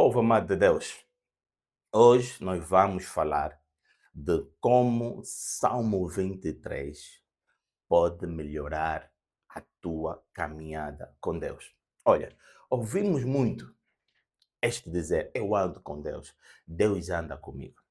Povo amado de Deus, hoje nós vamos falar de como Salmo 23 pode melhorar a tua caminhada com Deus. Olha, ouvimos muito este dizer: eu ando com Deus, Deus anda comigo.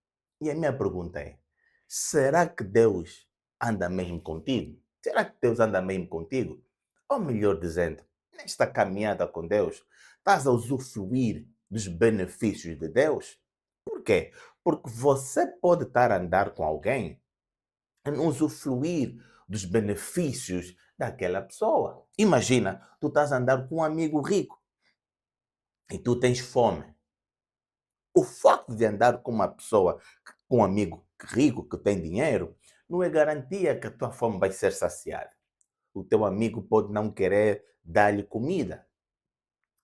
E a minha pergunta é: será que Deus anda mesmo contigo? Será que Deus anda mesmo contigo? Ou melhor dizendo, nesta caminhada com Deus, estás a usufruir dos benefícios de Deus? Por quê? Porque você pode estar a andar com alguém e não usufruir dos benefícios daquela pessoa. Imagina, tu estás a andar com um amigo rico e tu tens fome. O facto de andar com uma pessoa, com um amigo rico que tem dinheiro, não é garantia que a tua fome vai ser saciada. O teu amigo pode não querer dar-lhe comida.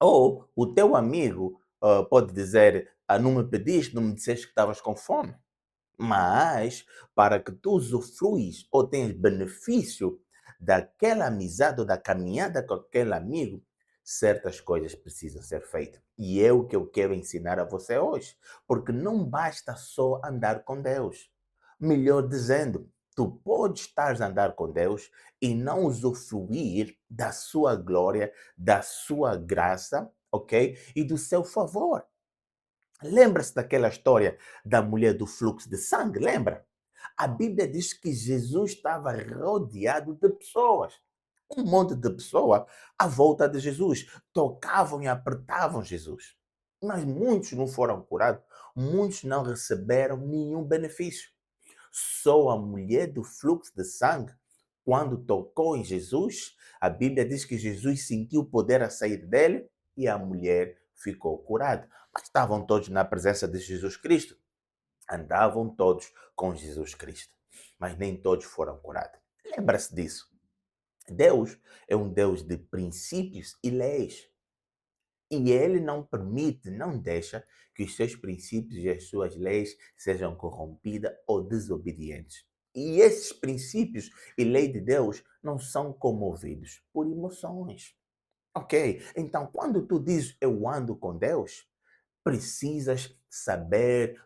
Ou o teu amigo pode dizer: não me pediste, não me disseste que estavas com fome. Mas, para que tu usufruis ou tenhas benefício daquela amizade ou da caminhada com aquele amigo, certas coisas precisam ser feitas. E é o que eu quero ensinar a você hoje. Porque não basta só andar com Deus. Melhor dizendo, tu podes estar a andar com Deus e não usufruir da sua glória, da sua graça, ok? E do seu favor. Lembra-se daquela história da mulher do fluxo de sangue? Lembra? A Bíblia diz que Jesus estava rodeado de pessoas. Um monte de pessoas à volta de Jesus. Tocavam e apertavam Jesus. Mas muitos não foram curados. Muitos não receberam nenhum benefício. Só a mulher do fluxo de sangue, quando tocou em Jesus, a Bíblia diz que Jesus sentiu o poder a sair dele e a mulher ficou curada. Mas estavam todos na presença de Jesus Cristo. Andavam todos com Jesus Cristo. Mas nem todos foram curados. Lembra-se disso. Deus é um Deus de princípios e leis. E ele não permite, não deixa que os seus princípios e as suas leis sejam corrompidas ou desobedientes. E esses princípios e lei de Deus não são comovidos por emoções. Ok? Então, quando tu dizes eu ando com Deus, precisas saber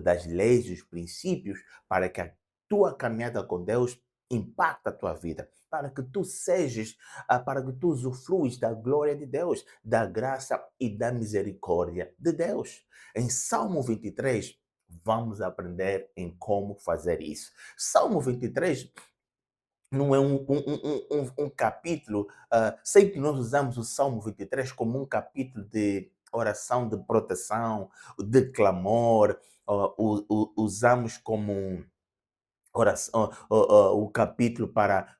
das leis e dos princípios para que a tua caminhada com Deus impacte a tua vida, para que tu sejas, para que tu usufruis da glória de Deus, da graça e da misericórdia de Deus. Em Salmo 23, vamos aprender em como fazer isso. Salmo 23 não é um capítulo. Sei que nós usamos o Salmo 23 como um capítulo de oração de proteção, de clamor, usamos como oração, o capítulo para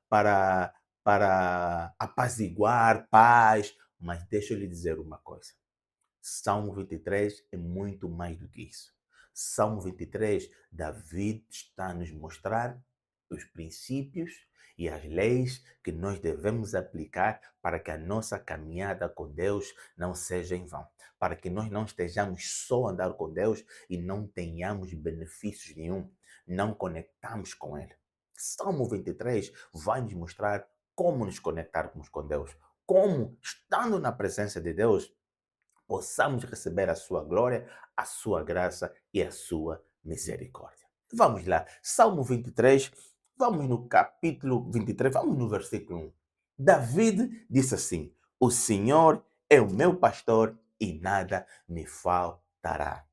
apaziguar paz. Mas deixa eu lhe dizer uma coisa. Salmo 23 é muito mais do que isso. Salmo 23, David está a nos mostrar os princípios e as leis que nós devemos aplicar para que a nossa caminhada com Deus não seja em vão. Para que nós não estejamos só a andar com Deus e não tenhamos benefícios nenhum, não conectamos com Ele. Salmo 23 vai nos mostrar como nos conectarmos com Deus, como, estando na presença de Deus, possamos receber a sua glória, a sua graça e a sua misericórdia. Vamos lá, Salmo 23, vamos no capítulo 23, vamos no versículo 1. David disse assim: o Senhor é o meu pastor e nada me faltará.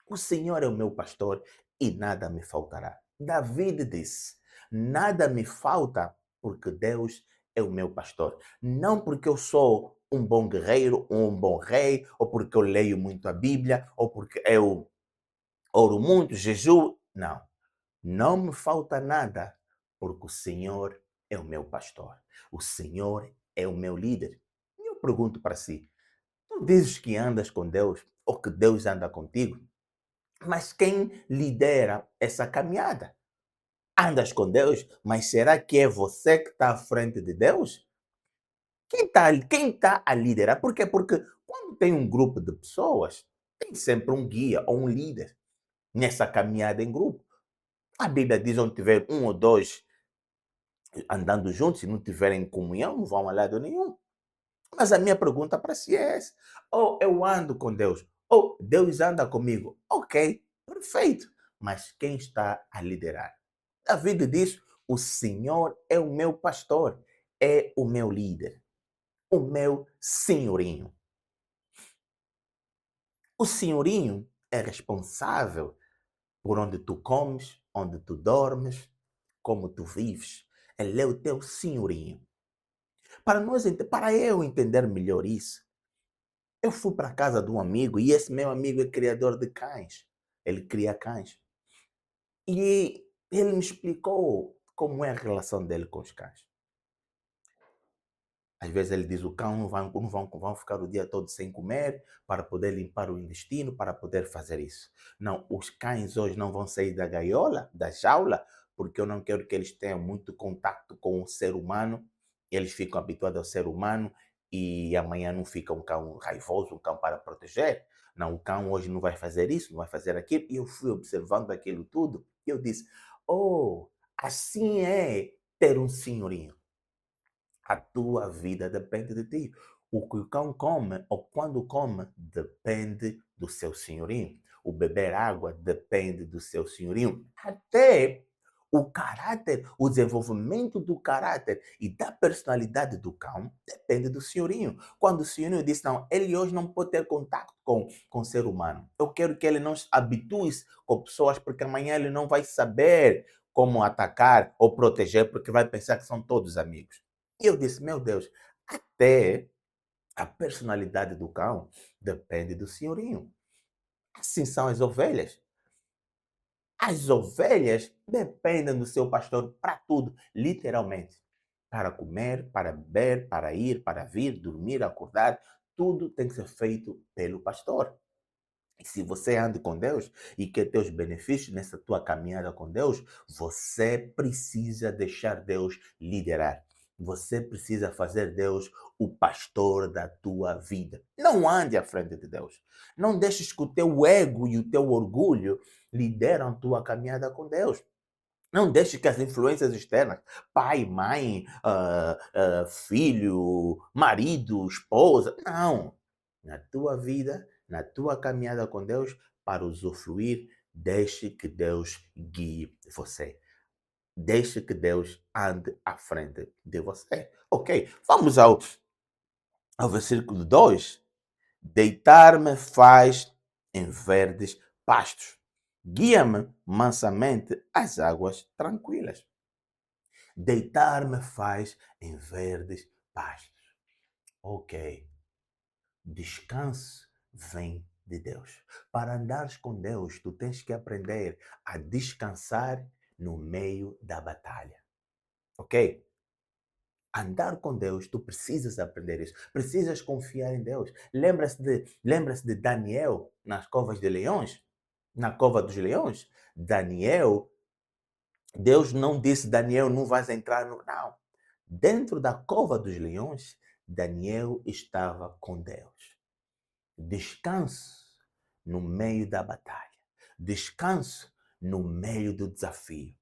O Senhor é o meu pastor e nada me faltará. David disse: nada me falta porque Deus é o meu pastor. Não porque eu sou um bom guerreiro, um bom rei, ou porque eu leio muito a Bíblia, ou porque eu oro muito, jejuo. Não. Não me falta nada porque o Senhor é o meu pastor. O Senhor é o meu líder. E eu pergunto para si: tu dizes que andas com Deus ou que Deus anda contigo? Mas quem lidera essa caminhada? Andas com Deus, mas será que é você que está à frente de Deus? Quem tá a liderar? Por quê? Porque quando tem um grupo de pessoas, tem sempre um guia ou um líder nessa caminhada em grupo. A Bíblia diz onde tiver um ou dois andando juntos, se não tiverem comunhão, não vão a lado nenhum. Mas a minha pergunta para si é essa. Ou eu ando com Deus, ou Deus anda comigo. Ok, perfeito. Mas quem está a liderar? David diz: o Senhor é o meu pastor, é o meu líder, o meu senhorinho. O senhorinho é responsável por onde tu comes, onde tu dormes, como tu vives. Ele é o teu senhorinho. Para eu entender melhor isso, eu fui para a casa de um amigo e esse meu amigo é criador de cães. Ele cria cães. E ele me explicou como é a relação dele com os cães. Às vezes ele diz o cão não vão ficar o dia todo sem comer para poder limpar o intestino, para poder fazer isso. Não, os cães hoje não vão sair da gaiola, da jaula, porque eu não quero que eles tenham muito contato com o ser humano. Eles ficam habituados ao ser humano e amanhã não fica um cão raivoso, um cão para proteger. Não, o cão hoje não vai fazer isso, não vai fazer aquilo. E eu fui observando aquilo tudo e eu disse, oh, assim é ter um senhorinho. A tua vida depende de ti. O que o cão come ou quando come depende do seu senhorinho. O beber água depende do seu senhorinho. Até o caráter, o desenvolvimento do caráter e da personalidade do cão depende do senhorinho. Quando o senhorinho diz, não, ele hoje não pode ter contato com o ser humano. Eu quero que ele não se habitue com pessoas, porque amanhã ele não vai saber como atacar ou proteger, porque vai pensar que são todos amigos. E eu disse, meu Deus, até a personalidade do cão depende do senhorinho. Assim são as ovelhas. As ovelhas dependem do seu pastor para tudo, literalmente. Para comer, para beber, para ir, para vir, dormir, acordar, tudo tem que ser feito pelo pastor. E se você anda com Deus e quer ter os benefícios nessa tua caminhada com Deus, você precisa deixar Deus liderar. Você precisa fazer Deus o pastor da tua vida. Não ande à frente de Deus. Não deixes que o teu ego e o teu orgulho lideram a tua caminhada com Deus. Não deixe que as influências externas, pai, mãe, filho, marido, esposa, não. Na tua vida, na tua caminhada com Deus, para usufruir, deixe que Deus guie você. Deixe que Deus ande à frente de você. Ok, vamos ao versículo 2. Deitar-me faz em verdes pastos. Guia-me mansamente às águas tranquilas. Deitar-me faz em verdes pastos. Ok. Descanso vem de Deus. Para andares com Deus, tu tens que aprender a descansar no meio da batalha. Ok? Andar com Deus, tu precisas aprender isso. Precisas confiar em Deus. Lembra-se de Daniel nas covas de leões? Na cova dos leões? Daniel, Deus não disse, Daniel, não vais entrar no... Não. Dentro da cova dos leões, Daniel estava com Deus. Descanso no meio da batalha. Descanso no meio do desafio.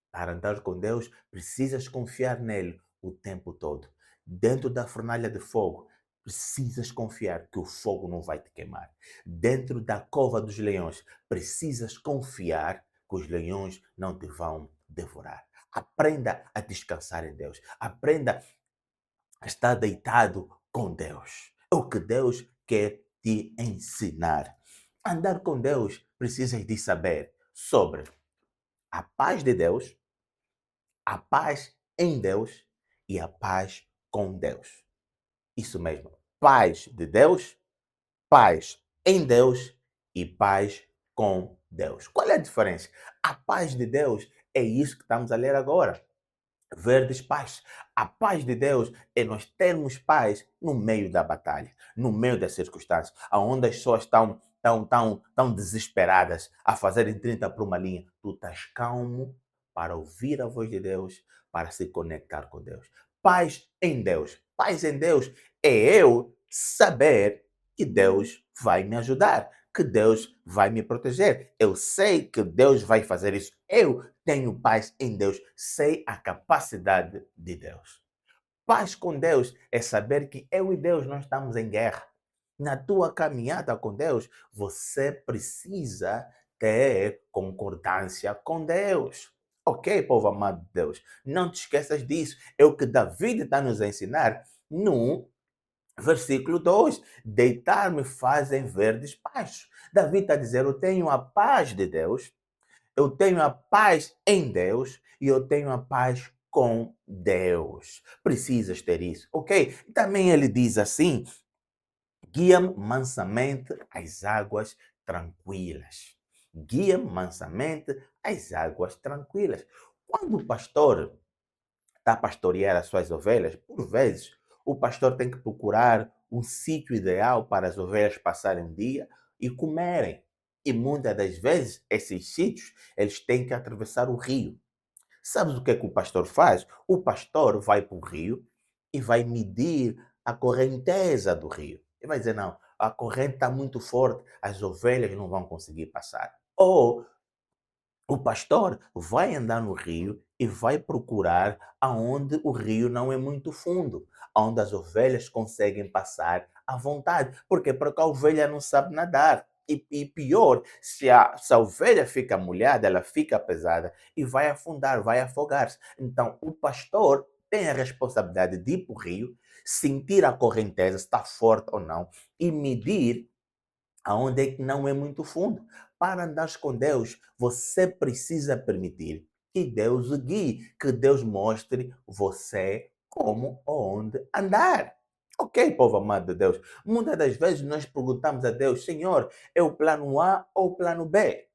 Para andar com Deus, precisas confiar nele o tempo todo. Dentro da fornalha de fogo, precisas confiar que o fogo não vai te queimar. Dentro da cova dos leões, precisas confiar que os leões não te vão devorar. Aprenda a descansar em Deus. Aprenda a estar deitado com Deus. É o que Deus quer te ensinar. Andar com Deus, precisas de saber sobre a paz de Deus, a paz em Deus e a paz com Deus. Isso mesmo. Paz de Deus, paz em Deus e paz com Deus. Qual é a diferença? A paz de Deus é isso que estamos a ler agora. Verdes paz. A paz de Deus é nós termos paz no meio da batalha, no meio das circunstâncias, onde as pessoas estão desesperadas a fazerem 30 por uma linha. Tu estás calmo para ouvir a voz de Deus, para se conectar com Deus. Paz em Deus. Paz em Deus é eu saber que Deus vai me ajudar, que Deus vai me proteger. Eu sei que Deus vai fazer isso. Eu tenho paz em Deus, sei a capacidade de Deus. Paz com Deus é saber que eu e Deus não estamos em guerra. Na tua caminhada com Deus, você precisa ter concordância com Deus. Ok, povo amado de Deus? Não te esqueças disso. É o que David está nos a ensinar no versículo 2. Deitar-me fazem verdes pastos. Davi está a dizer: eu tenho a paz de Deus, eu tenho a paz em Deus e eu tenho a paz com Deus. Precisas ter isso, ok? Também ele diz assim: guia-me mansamente às águas tranquilas. Guia-me mansamente às águas tranquilas. Quando o pastor está a pastorear as suas ovelhas, por vezes o pastor tem que procurar um sítio ideal para as ovelhas passarem um dia e comerem. E muitas das vezes esses sítios eles têm que atravessar o rio. Sabes o que o pastor faz? O pastor vai para o rio e vai medir a correnteza do rio. E vai dizer, não, a corrente está muito forte, as ovelhas não vão conseguir passar. Ou o pastor vai andar no rio e vai procurar aonde o rio não é muito fundo, onde as ovelhas conseguem passar à vontade. Porque a ovelha não sabe nadar. E pior, se a ovelha fica molhada, ela fica pesada e vai afundar, vai afogar-se. Então, o pastor tem a responsabilidade de ir para o rio, sentir a correnteza, se está forte ou não, e medir aonde é que não é muito fundo. Para andar com Deus, você precisa permitir que Deus o guie, que Deus mostre você como ou onde andar. Ok, povo amado de Deus? Muitas das vezes nós perguntamos a Deus, Senhor, é o plano A ou o plano B?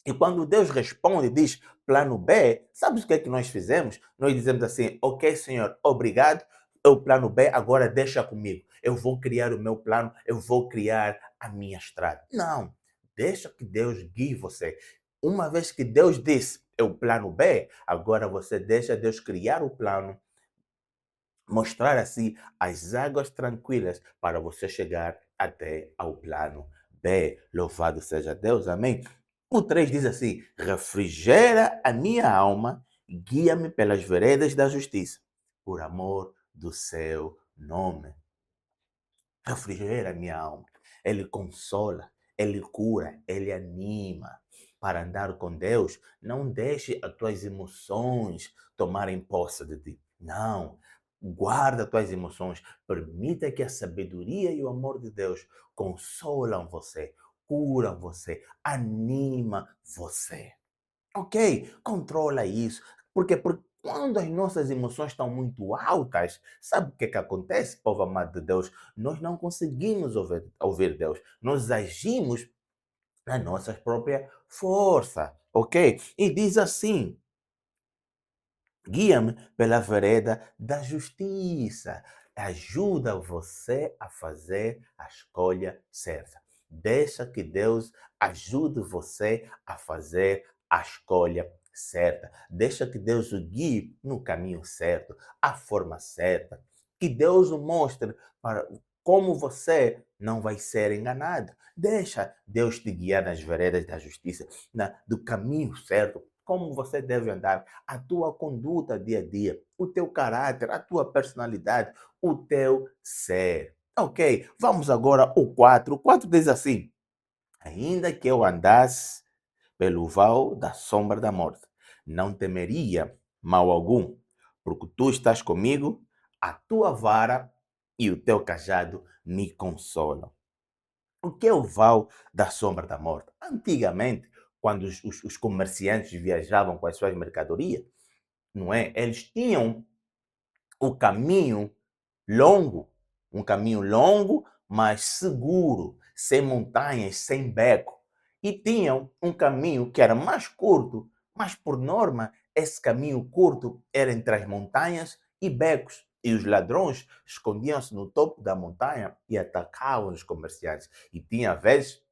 E quando Deus responde e diz plano B, sabes o que é que nós fizemos? Nós dizemos assim, ok, Senhor, obrigado, é o plano B, agora deixa comigo. Eu vou criar o meu plano, eu vou criar a minha estrada. Não, deixa que Deus guie você. Uma vez que Deus disse, é o plano B, agora você deixa Deus criar o plano, mostrar assim as águas tranquilas para você chegar até ao plano B. Louvado seja Deus, amém? O 3 diz assim: refrigera a minha alma, guia-me pelas veredas da justiça, por amor do seu nome. Refrigera a minha alma. Ele consola, ele cura, ele anima. Para andar com Deus, não deixe as tuas emoções tomarem posse de ti. Não. Guarda as tuas emoções. Permita que a sabedoria e o amor de Deus consolam você, curam você, anima você. Ok? Controla isso. Porque quando as nossas emoções estão muito altas, sabe o que, que acontece, povo amado de Deus? Nós não conseguimos ouvir Deus. Nós agimos na nossa própria força. Ok? E diz assim: guia-me pela vereda da justiça. Ajuda você a fazer a escolha certa. Deixa que Deus ajude você a fazer a escolha certa. Deixa que Deus o guie no caminho certo, a forma certa. Que Deus o mostre para como você não vai ser enganado. Deixa Deus te guiar nas veredas da justiça, do caminho certo, como você deve andar, a tua conduta dia a dia, o teu caráter, a tua personalidade, o teu ser. Ok, vamos agora ao 4. O 4 diz assim: ainda que eu andasse pelo vale da sombra da morte, não temeria mal algum, porque tu estás comigo, a tua vara e o teu cajado me consolam. O que é o vale da sombra da morte? Antigamente, quando os comerciantes viajavam com as suas mercadorias, não é? Eles tinham o caminho longo, um caminho longo, mas seguro, sem montanhas, sem beco. E tinham um caminho que era mais curto, mas por norma, esse caminho curto era entre as montanhas e becos. E os ladrões escondiam-se no topo da montanha e atacavam os comerciantes. E tinha vezes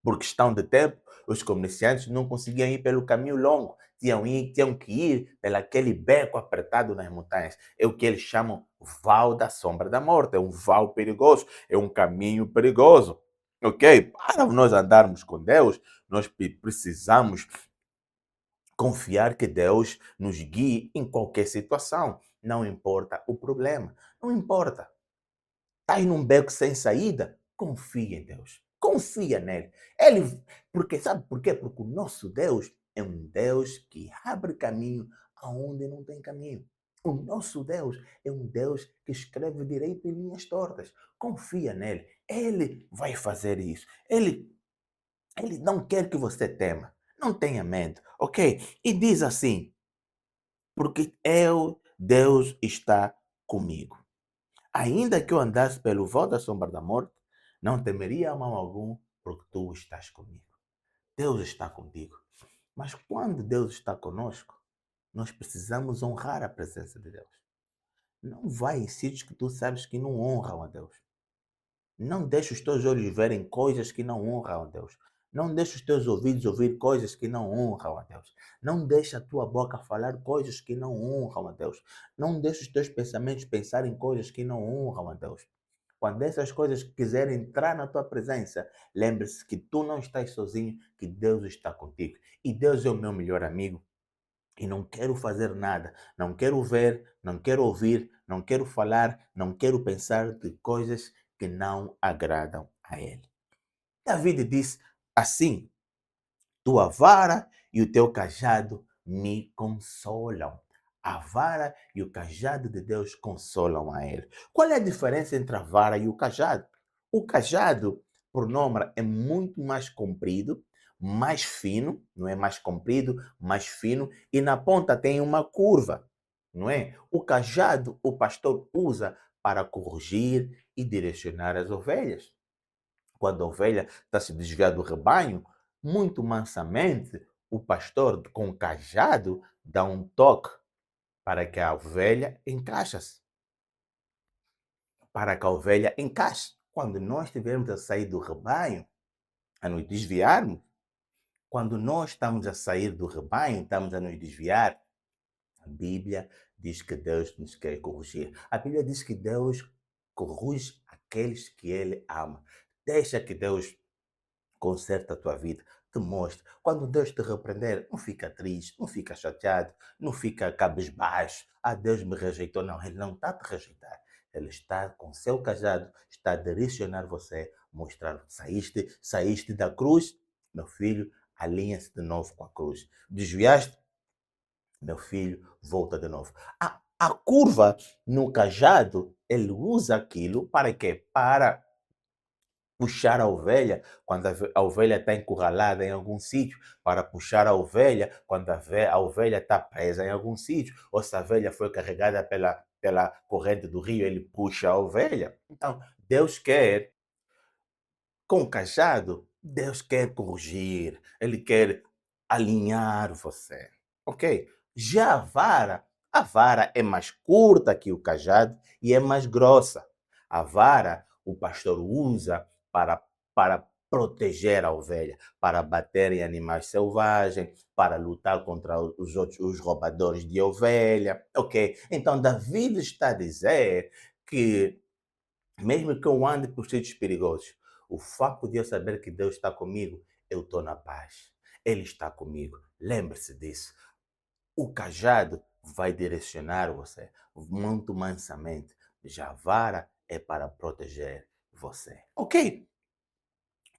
por questão de tempo, os comerciantes não conseguiam ir pelo caminho longo, tinham que ir pelaquele beco apertado nas montanhas. É o que eles chamam val da sombra da morte, é um val perigoso, é um caminho perigoso. Ok? Para nós andarmos com Deus, nós precisamos confiar que Deus nos guie em qualquer situação. não importa o problema, não importa. Estás num beco sem saída? Confia em Deus. Confia nele. Ele, porque sabe por quê? Porque o nosso Deus é um Deus que abre caminho aonde não tem caminho. O nosso Deus é um Deus que escreve direito em linhas tortas. Confia nele. Ele vai fazer isso. Ele não quer que você tema. Não tenha medo, ok? E diz assim, porque eu, Deus está comigo. Ainda que eu andasse pelo vale da sombra da morte, não temeria mal algum, porque tu estás comigo. Deus está contigo. Mas quando Deus está conosco, nós precisamos honrar a presença de Deus. Não vai em sítios que tu sabes que não honram a Deus. Não deixe os teus olhos verem coisas que não honram a Deus. Não deixe os teus ouvidos ouvir coisas que não honram a Deus. Não deixe a tua boca falar coisas que não honram a Deus. Não deixe os teus pensamentos pensar em coisas que não honram a Deus. Quando essas coisas quiserem entrar na tua presença, lembre-se que tu não estás sozinho, que Deus está contigo. E Deus é o meu melhor amigo. E não quero fazer nada, não quero ver, não quero ouvir, não quero falar, não quero pensar de coisas que não agradam a Ele. David disse assim: tua vara e o teu cajado me consolam. A vara e o cajado de Deus consolam a ele. Qual é a diferença entre a vara e o cajado? O cajado, por norma, é muito mais comprido, mais fino, não é mais comprido, mais fino, e na ponta tem uma curva, não é? O cajado o pastor usa para corrigir e direcionar as ovelhas. Quando a ovelha está se desviando do rebanho, muito mansamente, o pastor com o cajado dá um toque para que a ovelha encaixe-se, para que a ovelha encaixe. Quando nós estivermos a sair do rebanho, a nos desviarmos, quando nós estamos a sair do rebanho, estamos a nos desviar, a Bíblia diz que Deus nos quer corrigir. A Bíblia diz que Deus corrige aqueles que Ele ama. Deixa que Deus conserta a tua vida, te mostra. Quando Deus te repreender, não fica triste, não fica chateado, não fica cabisbaixo. Ah, Deus me rejeitou. Não, Ele não está a te rejeitar. Ele está com seu cajado, está a direcionar você, mostrar, saíste da cruz, meu filho, alinha-se de novo com a cruz. Desviaste, meu filho, volta de novo. A curva no cajado, ele usa aquilo para quê? Para puxar a ovelha quando a ovelha está encurralada em algum sítio, para puxar a ovelha quando a ovelha está presa em algum sítio, ou se a ovelha foi carregada pela corrente do rio, ele puxa a ovelha. Então, Deus quer com o cajado, Deus quer corrigir, Ele quer alinhar você, ok? Já a vara é mais curta que o cajado e é mais grossa. A vara o pastor usa para proteger a ovelha, para bater em animais selvagens, para lutar contra os roubadores de ovelha, ok? Então, Davi está a dizer que mesmo que eu ande por sítios perigosos, o facto de eu saber que Deus está comigo, eu estou na paz. Ele está comigo. Lembre-se disso. O cajado vai direcionar você muito mansamente. Já a vara é para proteger você. Ok?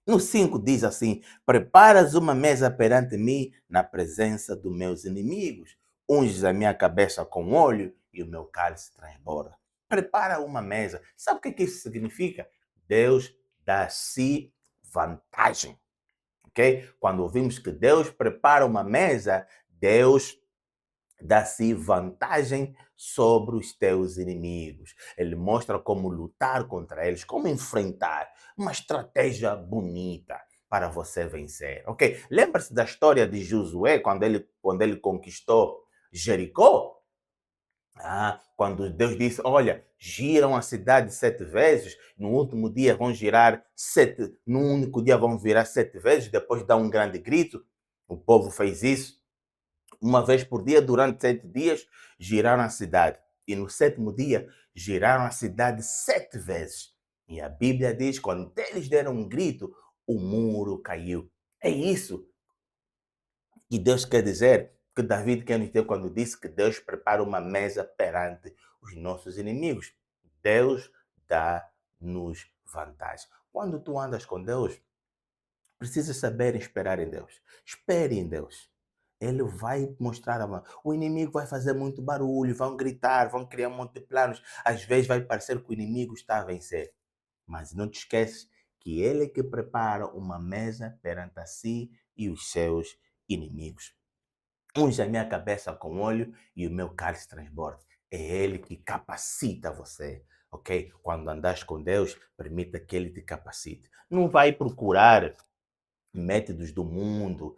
No 5 diz assim: preparas uma mesa perante mim na presença dos meus inimigos. Unges a minha cabeça com óleo e o meu cálice transborda. Prepara uma mesa. Sabe o que isso significa? Deus dá-se vantagem. Ok? Quando ouvimos que Deus prepara uma mesa, Deus dá-se vantagem sobre os teus inimigos. Ele mostra como lutar contra eles, como enfrentar. Uma estratégia bonita para você vencer, ok? Lembra-se da história de Josué, quando ele conquistou Jericó? Quando Deus disse, olha, giram a cidade 7 vezes, no último dia vão girar 7, no único dia vão virar 7 vezes, depois dá um grande grito. O povo fez isso uma vez por dia, durante 7 dias, giraram a cidade. E no sétimo dia, giraram a cidade 7 vezes. E a Bíblia diz, quando eles deram um grito, o muro caiu. É isso que Deus quer dizer que Davi quer nos dizer quando disse que Deus prepara uma mesa perante os nossos inimigos. Deus dá-nos vantagem. Quando tu andas com Deus, precisas saber esperar em Deus. Espere em Deus. Ele vai mostrar a mão. O inimigo vai fazer muito barulho, vão gritar, vão criar um monte de planos. Às vezes vai parecer que o inimigo está a vencer. Mas não te esqueces que ele é que prepara uma mesa perante a si e os seus inimigos. Unge a minha cabeça com óleo e o meu cálice transborda. É ele que capacita você, ok? Quando andas com Deus, permita que ele te capacite. Não vai procurar métodos do mundo,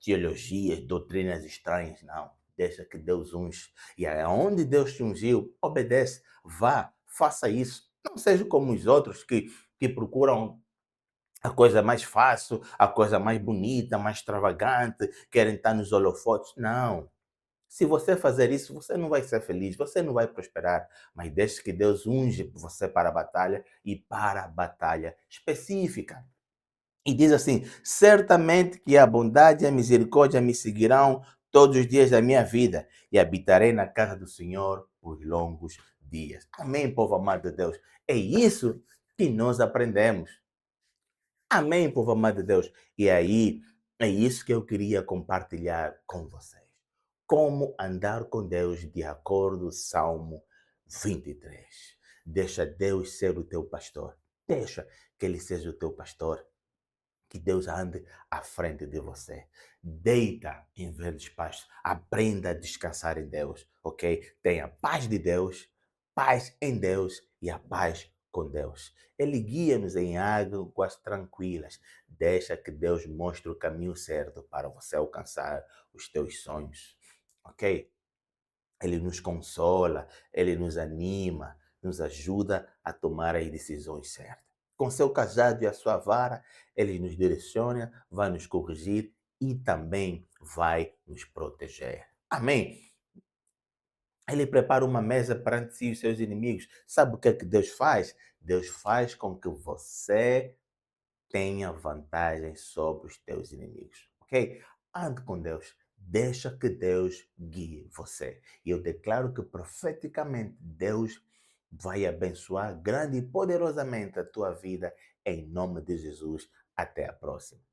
teologias, doutrinas estranhas, não. Deixa que Deus unge. E aonde Deus te ungiu, obedece, vá, faça isso. Não seja como os outros que procuram a coisa mais fácil, a coisa mais bonita, mais extravagante, querem estar nos holofotes. Não. Se você fazer isso, você não vai ser feliz, você não vai prosperar. Mas deixe que Deus unge você para a batalha e para a batalha específica. E diz assim: certamente que a bondade e a misericórdia me seguirão todos os dias da minha vida e habitarei na casa do Senhor por longos dias. Amém, povo amado de Deus. É isso que nós aprendemos. Amém, povo amado de Deus. E aí, é isso que eu queria compartilhar com vocês. Como andar com Deus de acordo com Salmo 23. Deixa Deus ser o teu pastor. Deixa que Ele seja o teu pastor. Que Deus ande à frente de você. Deita em verdes pastos. Aprenda a descansar em Deus, ok? Tenha paz de Deus, paz em Deus e a paz com Deus. Ele guia-nos em águas tranquilas. Deixa que Deus mostre o caminho certo para você alcançar os teus sonhos, ok? Ele nos consola, ele nos anima, nos ajuda a tomar as decisões certas. Com seu cajado e a sua vara, ele nos direciona, vai nos corrigir e também vai nos proteger. Amém? Ele prepara uma mesa perante si e os seus inimigos. Sabe o que é que Deus faz? Deus faz com que você tenha vantagem sobre os teus inimigos, ok? Ande com Deus, deixa que Deus guie você. E eu declaro que profeticamente Deus vai abençoar grande e poderosamente a tua vida em nome de Jesus. Até a próxima.